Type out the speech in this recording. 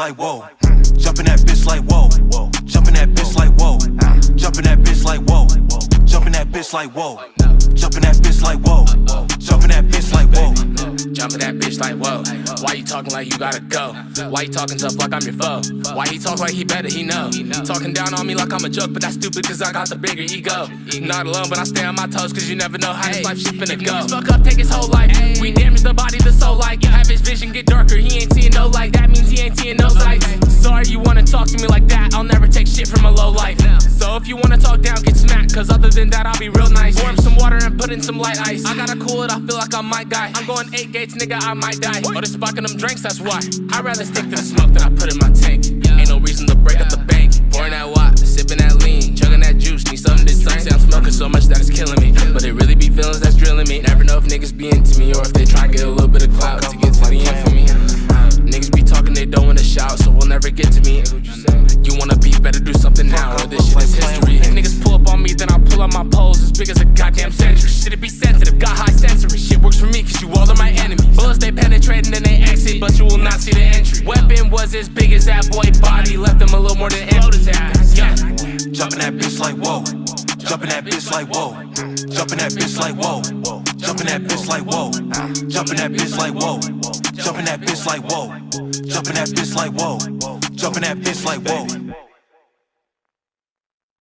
like whoa. Jumping that bitch like whoa. Jumping that bitch like whoa. Jumping that bitch like whoa. Jumping that bitch like whoa. Jumping that bitch like whoa. Jumping that bitch like whoa. Jumping that bitch like whoa. Why you talking like you gotta go? Why you talking tough like I'm your foe? Why he talk like he better, he know. Talking down on me like I'm a joke, but that's stupid cause I got the bigger ego. Not alone, but I stay on my toes cause you never know how this life shit finna go. Fuck up, take his whole life. We damage the body, the soul like. Have his vision get darker, he ain't seeing no light. That means he ain't seeing no sights. Sorry you wanna talk to me like that, I'll never take shit from a low life. So if you wanna talk down, get smacked, cause other than that I'll be real nice. Pour him some water and put in some light ice. I gotta cool it, I feel like I'm my guy. I'm going 8 gates, nigga, I might die. Oh, this sparking them drinks, that's why. I'd rather stick to the smoke than I put in my tank. Ain't no reason to break up the bank. Pouring that WOAH, sipping that lean, chugging that juice, need something to drink. Say I'm smoking so much that it's killing me, but it really be feelings that's drilling me. Never know if niggas be into me or if they try to get a little bit of clout to get to the end for me. Niggas be talking, they don't wanna shout, so we'll never get to me. You wanna beef, better do something now, or this shit is history. If niggas pull up on me, then I'll pull up my poles as big as a goddamn century. Shit, it be sensitive, got high sensory. Shit works for me, cause you all are my enemies. Bullets, they penetrate and then they exit, but you will not see the entry. Weapon was as big as that boy body, left him a little more than empty. Yeah. Jumping that bitch like whoa. Jumping that bitch like whoa. Jumping that bitch like whoa. Jumping that bitch like whoa. Jumping that bitch like whoa. Jumping that bitch like whoa. Jumping that bitch like whoa. Jumping that bitch like whoa.